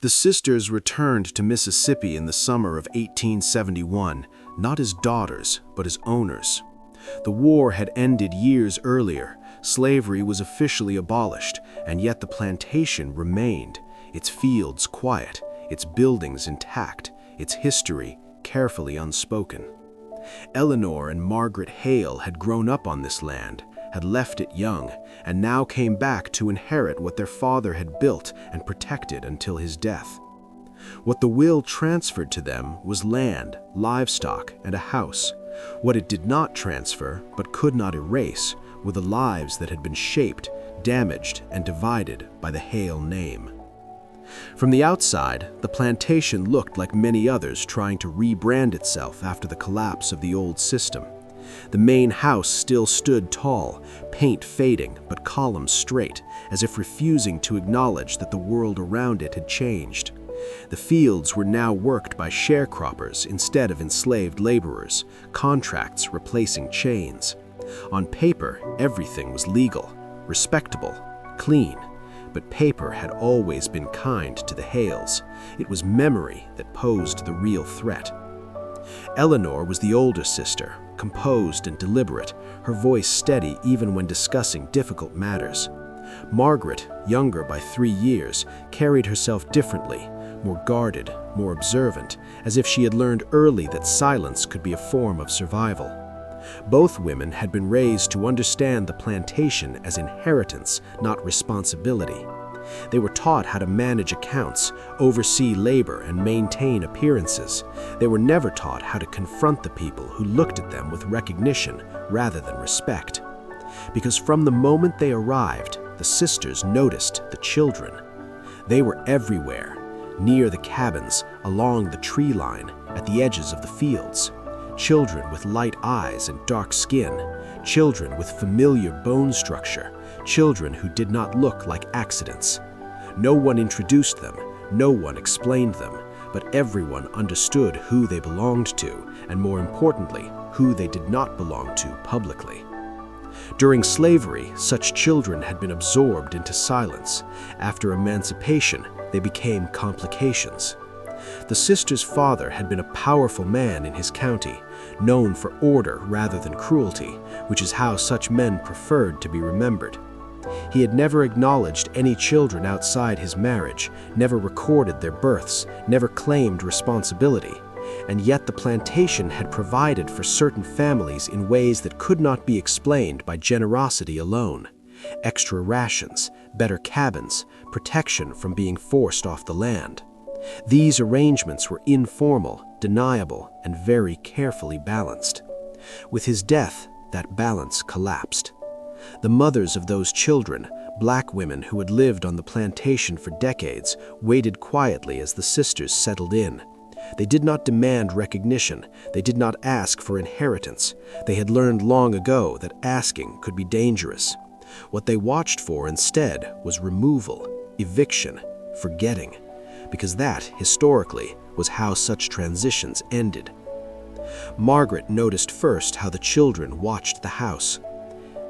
The sisters returned to Mississippi in the summer of 1871, not as daughters, but as owners. The war had ended years earlier, slavery was officially abolished, and yet the plantation remained, its fields quiet, its buildings intact, its history carefully unspoken. Eleanor and Margaret Hale had grown up on this land, had left it young, and now came back to inherit what their father had built and protected until his death. What the will transferred to them was land, livestock, and a house. What it did not transfer, but could not erase, were the lives that had been shaped, damaged, and divided by the Hale name. From the outside, the plantation looked like many others trying to rebrand itself after the collapse of the old system. The main house still stood tall, paint fading but columns straight, as if refusing to acknowledge that the world around it had changed. The fields were now worked by sharecroppers instead of enslaved laborers, contracts replacing chains. On paper, everything was legal, respectable, clean. But paper had always been kind to the Hales. It was memory that posed the real threat. Eleanor was the older sister, composed and deliberate, her voice steady even when discussing difficult matters. Margaret, younger by 3 years, carried herself differently, more guarded, more observant, as if she had learned early that silence could be a form of survival. Both women had been raised to understand the plantation as inheritance, not responsibility. They were taught how to manage accounts, oversee labor, and maintain appearances. They were never taught how to confront the people who looked at them with recognition rather than respect. Because from the moment they arrived, the sisters noticed the children. They were everywhere, near the cabins, along the tree line, at the edges of the fields. Children with light eyes and dark skin, children with familiar bone structure, children who did not look like accidents. No one introduced them, no one explained them, but everyone understood who they belonged to, and more importantly, who they did not belong to publicly. During slavery, such children had been absorbed into silence. After emancipation, they became complications. The sisters' father had been a powerful man in his county, known for order rather than cruelty, which is how such men preferred to be remembered. He had never acknowledged any children outside his marriage, never recorded their births, never claimed responsibility, and yet the plantation had provided for certain families in ways that could not be explained by generosity alone. Extra rations, better cabins, protection from being forced off the land. These arrangements were informal, deniable, and very carefully balanced. With his death, that balance collapsed. The mothers of those children, black women who had lived on the plantation for decades, waited quietly as the sisters settled in. They did not demand recognition. They did not ask for inheritance. They had learned long ago that asking could be dangerous. What they watched for instead was removal, eviction, forgetting. Because that, historically, was how such transitions ended. Margaret noticed first how the children watched the house.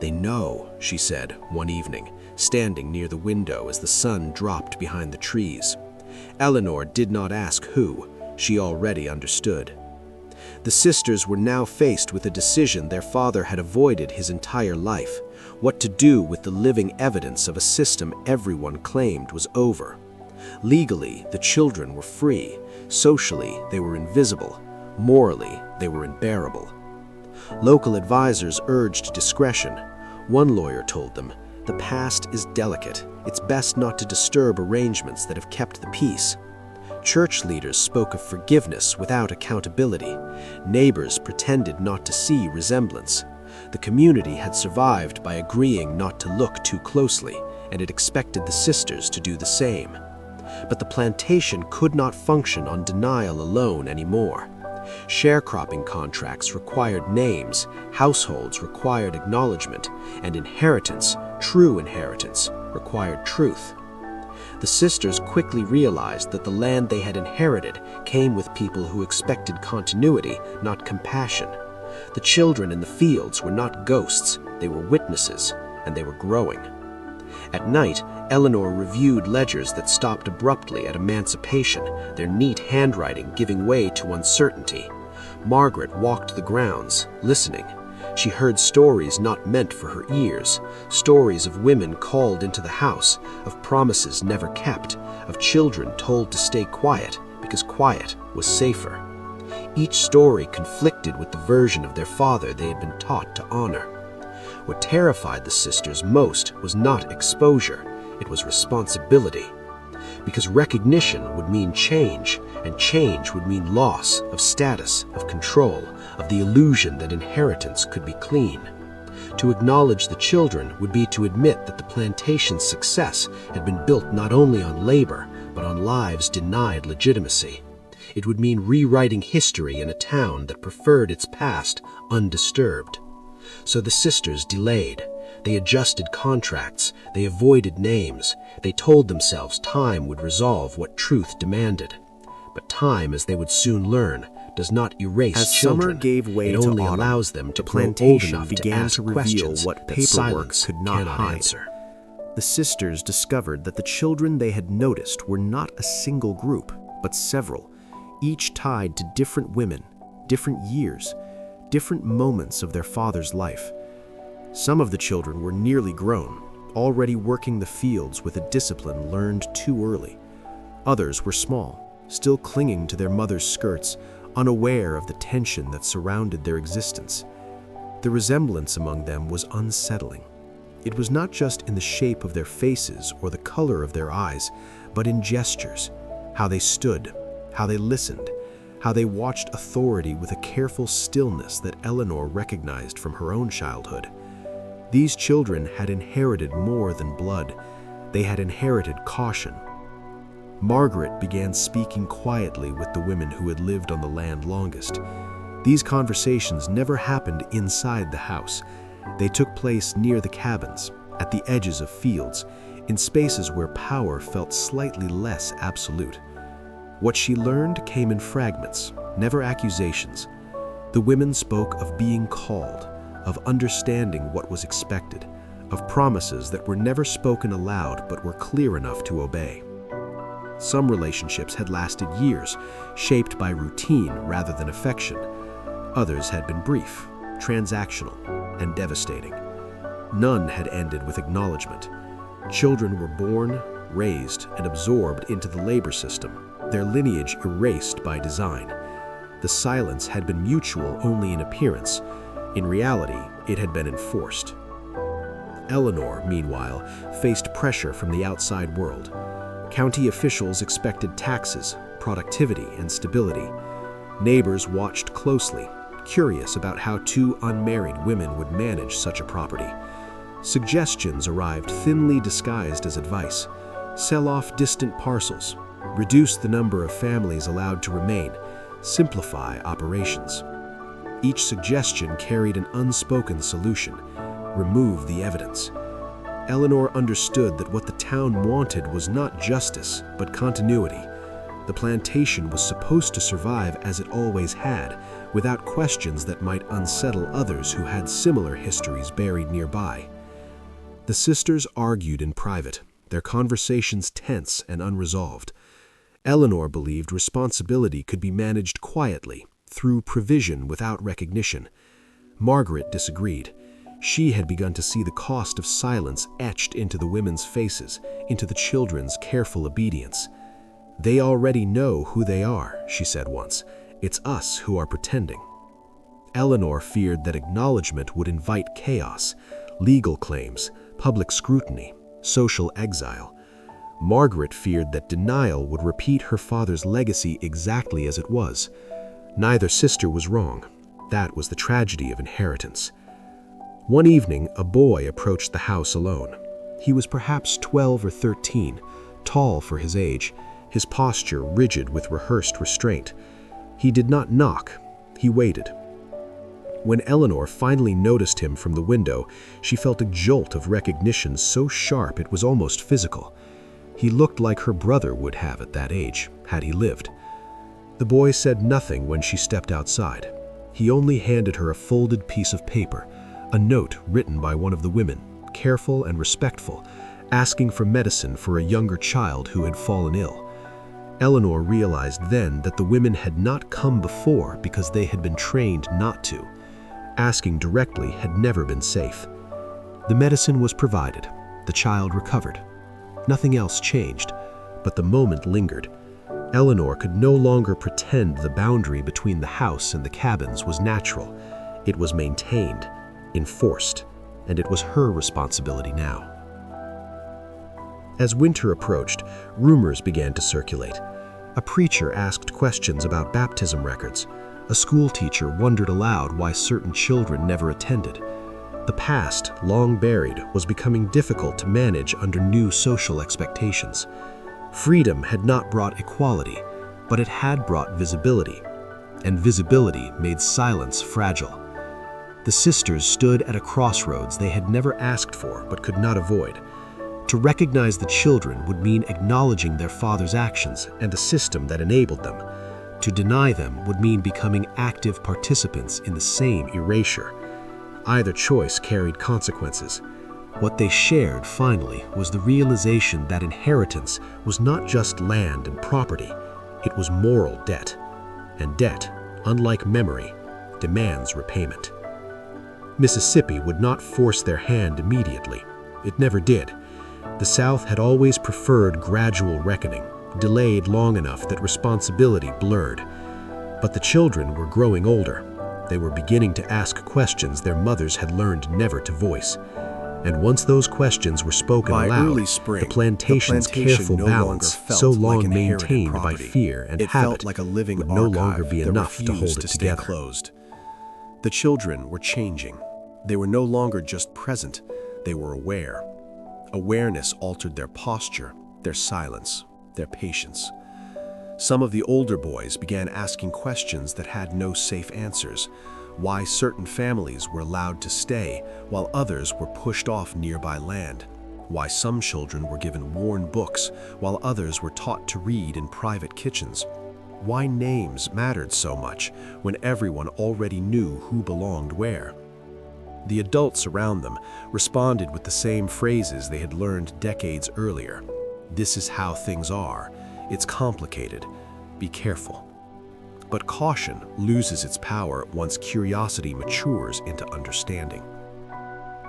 "They know," she said one evening, standing near the window as the sun dropped behind the trees. Eleanor did not ask who. She already understood. The sisters were now faced with a decision their father had avoided his entire life: what to do with the living evidence of a system everyone claimed was over. Legally, the children were free. Socially, they were invisible. Morally, they were unbearable. Local advisors urged discretion. One lawyer told them, "The past is delicate. It's best not to disturb arrangements that have kept the peace." Church leaders spoke of forgiveness without accountability. Neighbors pretended not to see resemblance. The community had survived by agreeing not to look too closely, and it expected the sisters to do the same. But the plantation could not function on denial alone anymore. Sharecropping contracts required names, households required acknowledgement, and inheritance, true inheritance, required truth. The sisters quickly realized that the land they had inherited came with people who expected continuity, not compassion. The children in the fields were not ghosts, they were witnesses, and they were growing. At night, Eleanor reviewed ledgers that stopped abruptly at emancipation, their neat handwriting giving way to uncertainty. Margaret walked the grounds, listening. She heard stories not meant for her ears, stories of women called into the house, of promises never kept, of children told to stay quiet because quiet was safer. Each story conflicted with the version of their father they had been taught to honor. What terrified the sisters most was not exposure, it was responsibility. Because recognition would mean change, and change would mean loss of status, of control, of the illusion that inheritance could be clean. To acknowledge the children would be to admit that the plantation's success had been built not only on labor, but on lives denied legitimacy. It would mean rewriting history in a town that preferred its past undisturbed. So the sisters delayed. They adjusted contracts, they avoided names, they told themselves time would resolve what truth demanded. But time, as they would soon learn, does not erase As children. summer gave way It to only autumn, allows them to the grow old plantation enough began to ask to reveal questions what that paperwork silence could not cannot hide. answer. The sisters discovered that the children they had noticed were not a single group, but several, each tied to different women, different years, different moments of their father's life. Some of the children were nearly grown, already working the fields with a discipline learned too early. Others were small, still clinging to their mother's skirts, unaware of the tension that surrounded their existence. The resemblance among them was unsettling. It was not just in the shape of their faces or the color of their eyes, but in gestures, how they stood, how they listened, how they watched authority with a careful stillness that Eleanor recognized from her own childhood. These children had inherited more than blood. They had inherited caution. Margaret began speaking quietly with the women who had lived on the land longest. These conversations never happened inside the house. They took place near the cabins, at the edges of fields, in spaces where power felt slightly less absolute. What she learned came in fragments, never accusations. The women spoke of being called, of understanding what was expected, of promises that were never spoken aloud but were clear enough to obey. Some relationships had lasted years, shaped by routine rather than affection. Others had been brief, transactional, and devastating. None had ended with acknowledgement. Children were born, raised, and absorbed into the labor system, their lineage erased by design. The silence had been mutual only in appearance. In reality, it had been enforced. Eleanor, meanwhile, faced pressure from the outside world. County officials expected taxes, productivity, and stability. Neighbors watched closely, curious about how two unmarried women would manage such a property. Suggestions arrived thinly disguised as advice. Sell off distant parcels, reduce the number of families allowed to remain, simplify operations. Each suggestion carried an unspoken solution: remove the evidence. Eleanor understood that what the town wanted was not justice, but continuity. The plantation was supposed to survive as it always had, without questions that might unsettle others who had similar histories buried nearby. The sisters argued in private, their conversations tense and unresolved. Eleanor believed responsibility could be managed quietly, through provision without recognition. Margaret disagreed. She had begun to see the cost of silence etched into the women's faces, into the children's careful obedience. "They already know who they are," she said once. "It's us who are pretending." Eleanor feared that acknowledgement would invite chaos, legal claims, public scrutiny, social exile. Margaret feared that denial would repeat her father's legacy exactly as it was. Neither sister was wrong. That was the tragedy of inheritance. One evening, a boy approached the house alone. He was perhaps 12 or 13, tall for his age, his posture rigid with rehearsed restraint. He did not knock. He waited. When Eleanor finally noticed him from the window, she felt a jolt of recognition so sharp it was almost physical. He looked like her brother would have at that age, had he lived. The boy said nothing when she stepped outside. He only handed her a folded piece of paper, a note written by one of the women, careful and respectful, asking for medicine for a younger child who had fallen ill. Eleanor realized then that the women had not come before because they had been trained not to. Asking directly had never been safe. The medicine was provided. The child recovered. Nothing else changed, but the moment lingered. Eleanor could no longer pretend the boundary between the house and the cabins was natural. It was maintained, enforced, and it was her responsibility now. As winter approached, rumors began to circulate. A preacher asked questions about baptism records. A school teacher wondered aloud why certain children never attended. The past, long buried, was becoming difficult to manage under new social expectations. Freedom had not brought equality, but it had brought visibility, and visibility made silence fragile. The sisters stood at a crossroads they had never asked for but could not avoid. To recognize the children would mean acknowledging their father's actions and a system that enabled them. To deny them would mean becoming active participants in the same erasure. Either choice carried consequences. What they shared, finally, was the realization that inheritance was not just land and property, it was moral debt. And debt, unlike memory, demands repayment. Mississippi would not force their hand immediately. It never did. The South had always preferred gradual reckoning, delayed long enough that responsibility blurred. But the children were growing older. They were beginning to ask questions their mothers had learned never to voice. And once those questions were spoken By aloud, early spring, the plantation's careful no balance, longer felt so like long inherited maintained by property. fear and It habit, felt like a living would no archive longer be that enough to hold refused it to stay together. closed. The children were changing. They were no longer just present, they were aware. Awareness altered their posture, their silence, their patience. Some of the older boys began asking questions that had no safe answers. Why certain families were allowed to stay while others were pushed off nearby land. Why some children were given worn books while others were taught to read in private kitchens. Why names mattered so much when everyone already knew who belonged where. The adults around them responded with the same phrases they had learned decades earlier. This is how things are. It's complicated. Be careful. But caution loses its power once curiosity matures into understanding.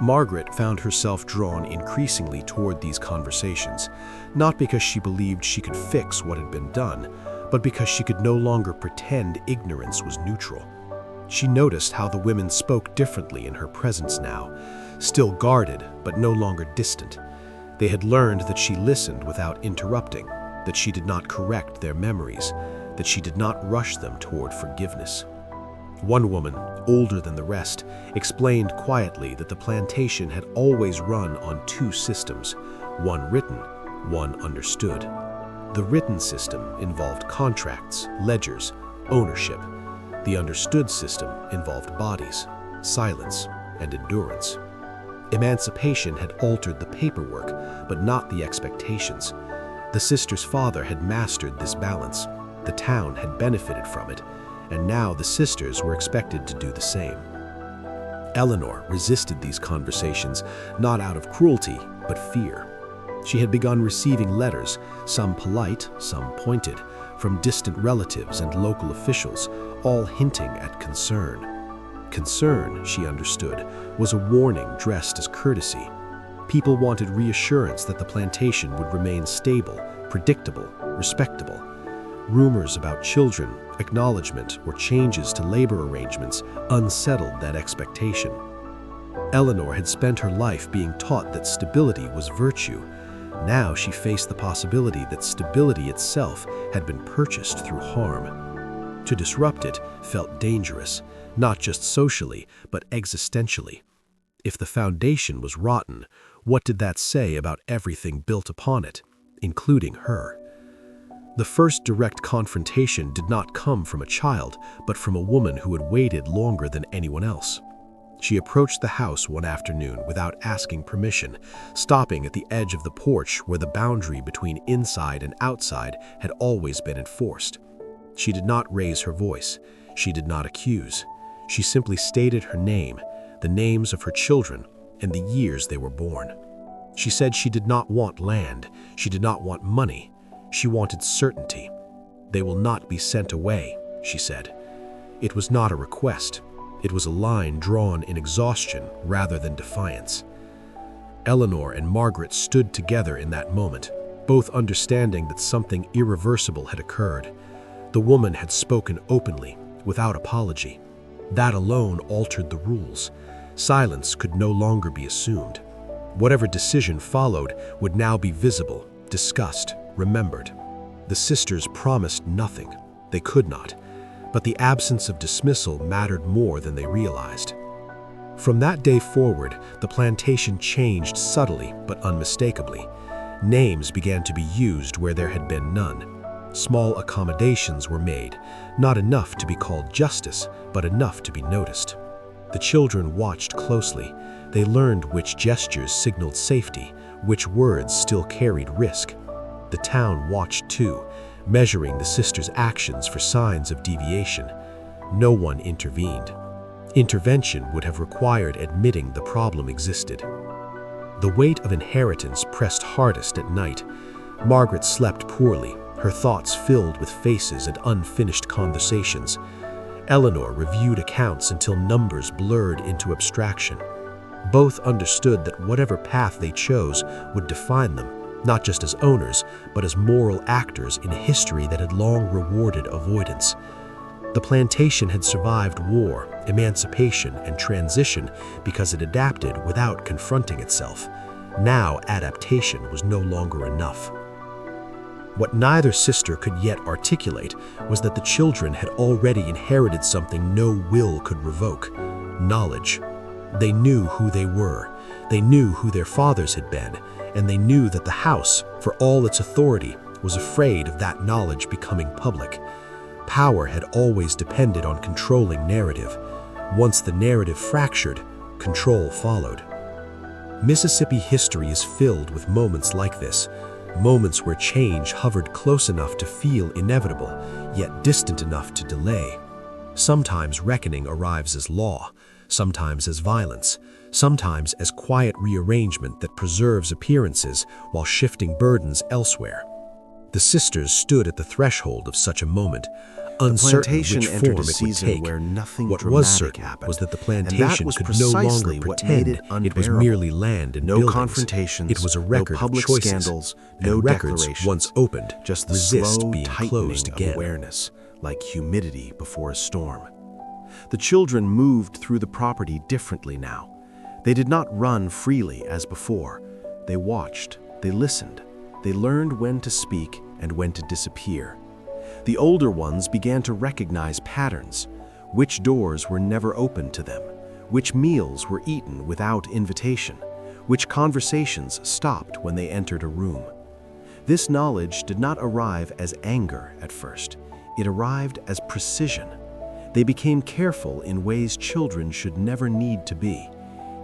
Margaret found herself drawn increasingly toward these conversations, not because she believed she could fix what had been done, but because she could no longer pretend ignorance was neutral. She noticed how the women spoke differently in her presence now, still guarded but no longer distant. They had learned that she listened without interrupting, that she did not correct their memories, that she did not rush them toward forgiveness. One woman, older than the rest, explained quietly that the plantation had always run on two systems, one written, one understood. The written system involved contracts, ledgers, ownership. The understood system involved bodies, silence, and endurance. Emancipation had altered the paperwork, but not the expectations. The sister's father had mastered this balance. The town had benefited from it, and now the sisters were expected to do the same. Eleanor resisted these conversations, not out of cruelty, but fear. She had begun receiving letters, some polite, some pointed, from distant relatives and local officials, all hinting at concern. Concern, she understood, was a warning dressed as courtesy. People wanted reassurance that the plantation would remain stable, predictable, respectable. Rumors about children, acknowledgement, or changes to labor arrangements unsettled that expectation. Eleanor had spent her life being taught that stability was virtue. Now she faced the possibility that stability itself had been purchased through harm. To disrupt it felt dangerous, not just socially, but existentially. If the foundation was rotten, what did that say about everything built upon it, including her? The first direct confrontation did not come from a child, but from a woman who had waited longer than anyone else. She approached the house one afternoon without asking permission, stopping at the edge of the porch where the boundary between inside and outside had always been enforced. She did not raise her voice. She did not accuse. She simply stated her name, the names of her children, and the years they were born. She said she did not want land, she did not want money, she wanted certainty. "They will not be sent away," she said. It was not a request. It was a line drawn in exhaustion rather than defiance. Eleanor and Margaret stood together in that moment, both understanding that something irreversible had occurred. The woman had spoken openly, without apology. That alone altered the rules. Silence could no longer be assumed. Whatever decision followed would now be visible, discussed, remembered. The sisters promised nothing. They could not. But the absence of dismissal mattered more than they realized. From that day forward, the plantation changed subtly but unmistakably. Names began to be used where there had been none. Small accommodations were made, not enough to be called justice, but enough to be noticed. The children watched closely. They learned which gestures signaled safety, which words still carried risk. The town watched too, measuring the sisters' actions for signs of deviation. No one intervened. Intervention would have required admitting the problem existed. The weight of inheritance pressed hardest at night. Margaret slept poorly, her thoughts filled with faces and unfinished conversations. Eleanor reviewed accounts until numbers blurred into abstraction. Both understood that whatever path they chose would define them, not just as owners, but as moral actors in a history that had long rewarded avoidance. The plantation had survived war, emancipation, and transition because it adapted without confronting itself. Now adaptation was no longer enough. What neither sister could yet articulate was that the children had already inherited something no will could revoke: knowledge. They knew who they were, they knew who their fathers had been, and they knew that the house, for all its authority, was afraid of that knowledge becoming public. Power had always depended on controlling narrative. Once the narrative fractured, control followed. Mississippi history is filled with moments like this, moments where change hovered close enough to feel inevitable, yet distant enough to delay. Sometimes reckoning arrives as law, sometimes as violence, sometimes as quiet rearrangement that preserves appearances while shifting burdens elsewhere. The sisters stood at the threshold of such a moment, uncertain which form it would take. What was certain was that the plantation could no longer pretend it was merely land and buildings. Confrontations, it was a record public of choices, scandals, and records once opened just the resist slow being tightening closed of again. awareness, like humidity before a storm. The children moved through the property differently now. They did not run freely as before. They watched, they listened, they learned when to speak and when to disappear. The older ones began to recognize patterns, which doors were never opened to them, which meals were eaten without invitation, which conversations stopped when they entered a room. This knowledge did not arrive as anger at first. It arrived as precision. They became careful in ways children should never need to be.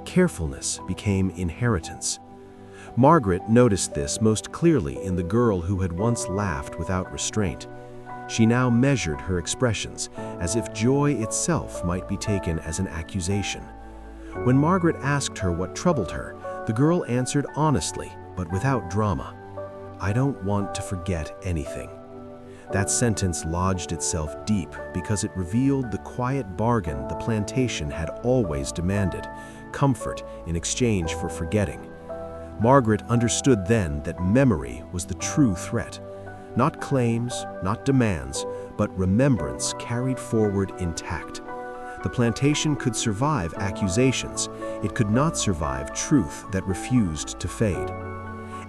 Carefulness became inheritance. Margaret noticed this most clearly in the girl who had once laughed without restraint. She now measured her expressions, as if joy itself might be taken as an accusation. When Margaret asked her what troubled her, the girl answered honestly, but without drama. "I don't want to forget anything." That sentence lodged itself deep because it revealed the quiet bargain the plantation had always demanded: comfort in exchange for forgetting. Margaret understood then that memory was the true threat. Not claims, not demands, but remembrance carried forward intact. The plantation could survive accusations. It could not survive truth that refused to fade.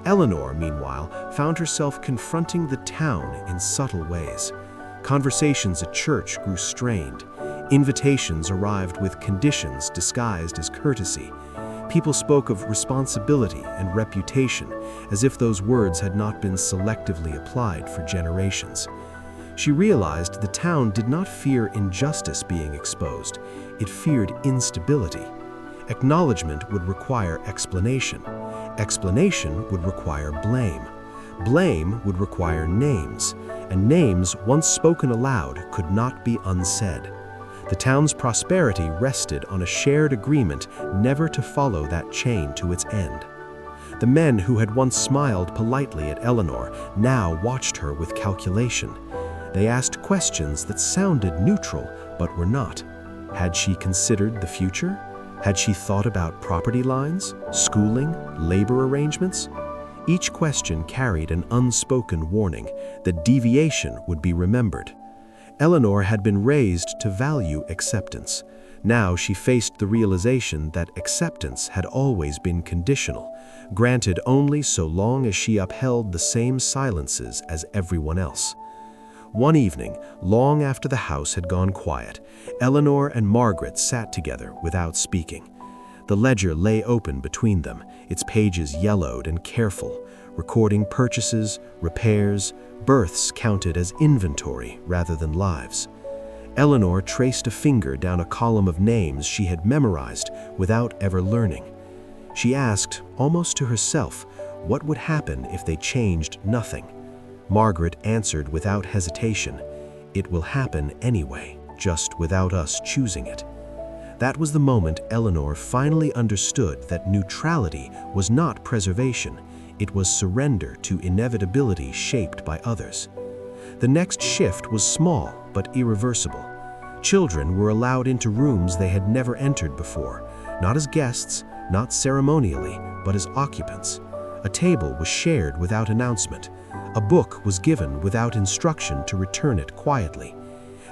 Eleanor, meanwhile, found herself confronting the town in subtle ways. Conversations at church grew strained. Invitations arrived with conditions disguised as courtesy. People spoke of responsibility and reputation, as if those words had not been selectively applied for generations. She realized the town did not fear injustice being exposed. It feared instability. Acknowledgement would require explanation. Explanation would require blame. Blame would require names, and names once spoken aloud could not be unsaid. The town's prosperity rested on a shared agreement never to follow that chain to its end. The men who had once smiled politely at Eleanor now watched her with calculation. They asked questions that sounded neutral, but were not. Had she considered the future? Had she thought about property lines, schooling, labor arrangements? Each question carried an unspoken warning that deviation would be remembered. Eleanor had been raised to value acceptance. Now she faced the realization that acceptance had always been conditional, granted only so long as she upheld the same silences as everyone else. One evening, long after the house had gone quiet, Eleanor and Margaret sat together without speaking. The ledger lay open between them, its pages yellowed and careful, recording purchases, repairs, births counted as inventory rather than lives. Eleanor traced a finger down a column of names she had memorized without ever learning. She asked, almost to herself, what would happen if they changed nothing? Margaret answered without hesitation, "It will happen anyway, just without us choosing it." That was the moment Eleanor finally understood that neutrality was not preservation, it was surrender to inevitability shaped by others. The next shift was small but irreversible. Children were allowed into rooms they had never entered before, not as guests, not ceremonially, but as occupants. A table was shared without announcement. A book was given without instruction to return it quietly.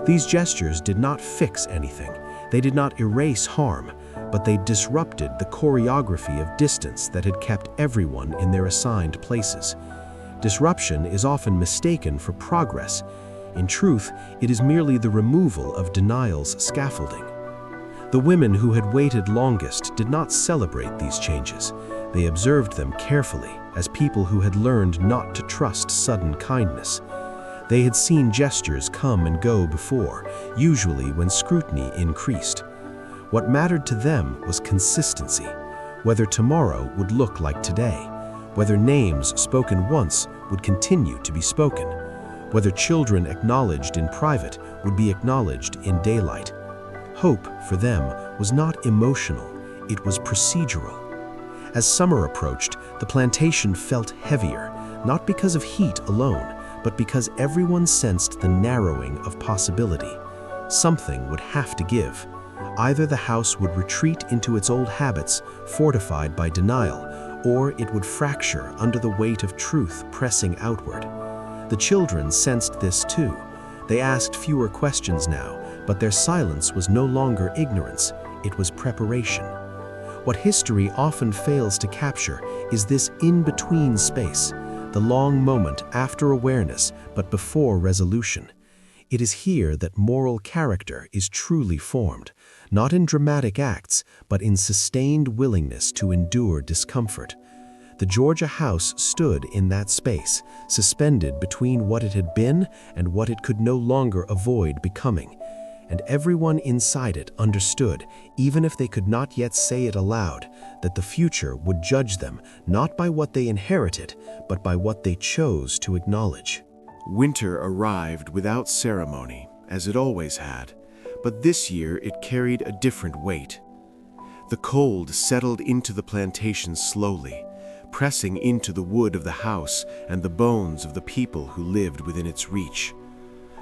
These gestures did not fix anything. They did not erase harm, but they disrupted the choreography of distance that had kept everyone in their assigned places. Disruption is often mistaken for progress. In truth, it is merely the removal of denial's scaffolding. The women who had waited longest did not celebrate these changes. They observed them carefully, as people who had learned not to trust sudden kindness. They had seen gestures come and go before, usually when scrutiny increased. What mattered to them was consistency, whether tomorrow would look like today, whether names spoken once would continue to be spoken, whether children acknowledged in private would be acknowledged in daylight. Hope, for them, was not emotional, it was procedural. As summer approached, the plantation felt heavier, not because of heat alone, but because everyone sensed the narrowing of possibility. Something would have to give. Either the house would retreat into its old habits, fortified by denial, or it would fracture under the weight of truth pressing outward. The children sensed this too. They asked fewer questions now, but their silence was no longer ignorance, it was preparation. What history often fails to capture is this in-between space, the long moment after awareness but before resolution. It is here that moral character is truly formed, not in dramatic acts, but in sustained willingness to endure discomfort. The Georgia house stood in that space, suspended between what it had been and what it could no longer avoid becoming. And everyone inside it understood, even if they could not yet say it aloud, that the future would judge them not by what they inherited, but by what they chose to acknowledge. Winter arrived without ceremony, as it always had, but this year it carried a different weight. The cold settled into the plantation slowly, pressing into the wood of the house and the bones of the people who lived within its reach.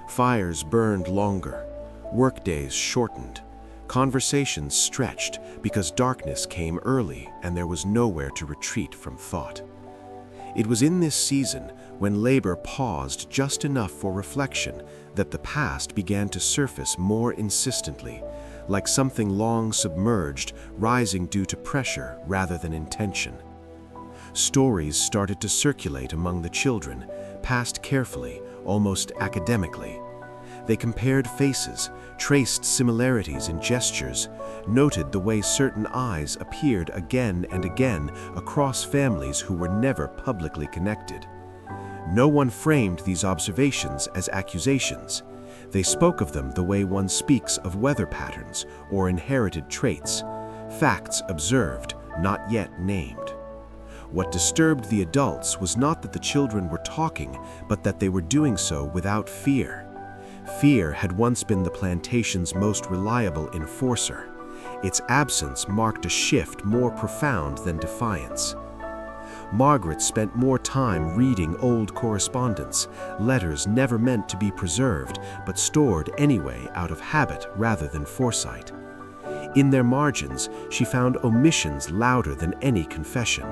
Fires burned longer, workdays shortened, conversations stretched because darkness came early and there was nowhere to retreat from thought. It was in this season, when labor paused just enough for reflection, that the past began to surface more insistently, like something long submerged, rising due to pressure rather than intention. Stories started to circulate among the children, passed carefully, almost academically. They compared faces, traced similarities in gestures, noted the way certain eyes appeared again and again across families who were never publicly connected. No one framed these observations as accusations. They spoke of them the way one speaks of weather patterns or inherited traits, facts observed, not yet named. What disturbed the adults was not that the children were talking, but that they were doing so without fear. Fear had once been the plantation's most reliable enforcer. Its absence marked a shift more profound than defiance. Margaret spent more time reading old correspondence, letters never meant to be preserved, but stored anyway out of habit rather than foresight. In their margins, she found omissions louder than any confession.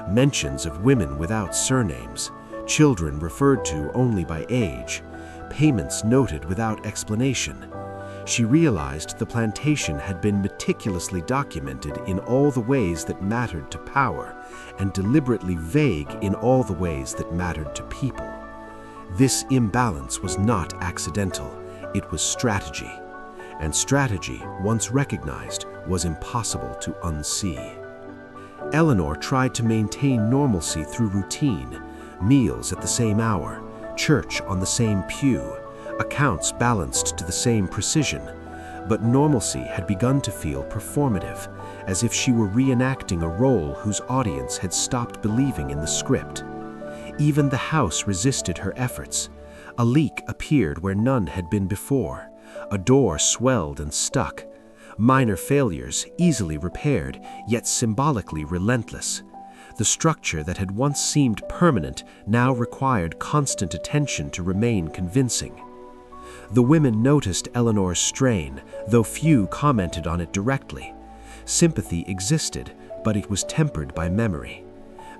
Mentions of women without surnames, children referred to only by age, payments noted without explanation. She realized the plantation had been meticulously documented in all the ways that mattered to power, and deliberately vague in all the ways that mattered to people. This imbalance was not accidental, it was strategy. And strategy, once recognized, was impossible to unsee. Eleanor tried to maintain normalcy through routine, meals at the same hour, church on the same pew, accounts balanced to the same precision, but normalcy had begun to feel performative, as if she were reenacting a role whose audience had stopped believing in the script. Even the house resisted her efforts. A leak appeared where none had been before. A door swelled and stuck. Minor failures, easily repaired, yet symbolically relentless. The structure that had once seemed permanent now required constant attention to remain convincing. The women noticed Eleanor's strain, though few commented on it directly. Sympathy existed, but it was tempered by memory.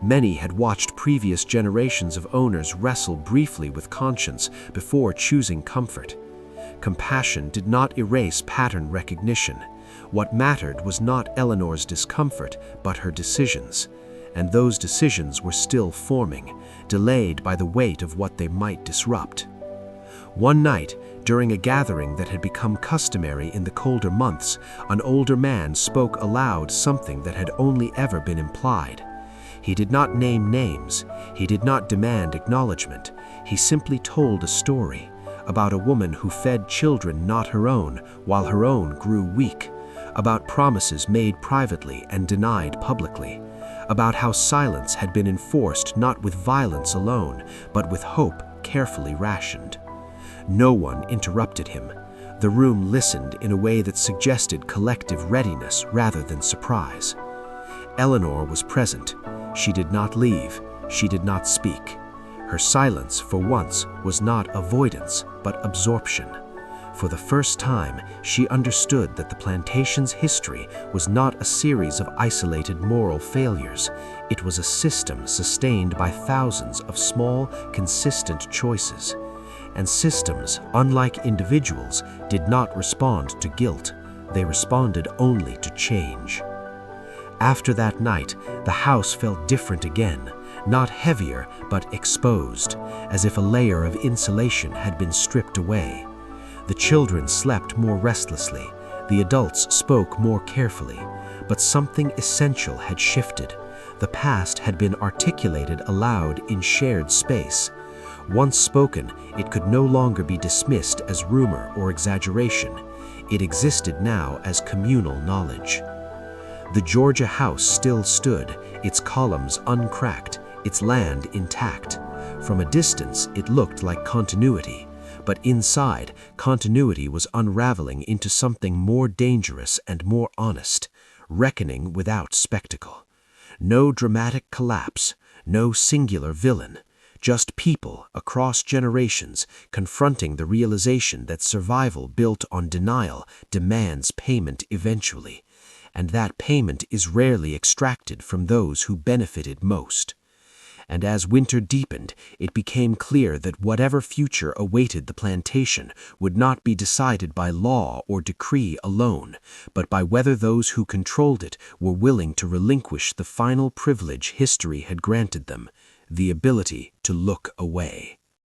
Many had watched previous generations of owners wrestle briefly with conscience before choosing comfort. Compassion did not erase pattern recognition. What mattered was not Eleanor's discomfort, but her decisions. And those decisions were still forming, delayed by the weight of what they might disrupt. One night, during a gathering that had become customary in the colder months, an older man spoke aloud something that had only ever been implied. He did not name names, he did not demand acknowledgement, he simply told a story about a woman who fed children not her own while her own grew weak, about promises made privately and denied publicly, about how silence had been enforced not with violence alone, but with hope carefully rationed. No one interrupted him. The room listened in a way that suggested collective readiness rather than surprise. Eleanor was present. She did not leave. She did not speak. Her silence, for once, was not avoidance, but absorption. For the first time, she understood that the plantation's history was not a series of isolated moral failures. It was a system sustained by thousands of small, consistent choices. And systems, unlike individuals, did not respond to guilt. They responded only to change. After that night, the house felt different again, not heavier, but exposed, as if a layer of insulation had been stripped away. The children slept more restlessly, the adults spoke more carefully, but something essential had shifted. The past had been articulated aloud in shared space. Once spoken, it could no longer be dismissed as rumor or exaggeration. It existed now as communal knowledge. The Georgia house still stood, its columns uncracked, its land intact. From a distance, it looked like continuity, but inside, continuity was unraveling into something more dangerous and more honest, reckoning without spectacle. No dramatic collapse, no singular villain. Just people across generations confronting the realization that survival built on denial demands payment eventually, and that payment is rarely extracted from those who benefited most. And as winter deepened, it became clear that whatever future awaited the plantation would not be decided by law or decree alone, but by whether those who controlled it were willing to relinquish the final privilege history had granted them, the ability to look away.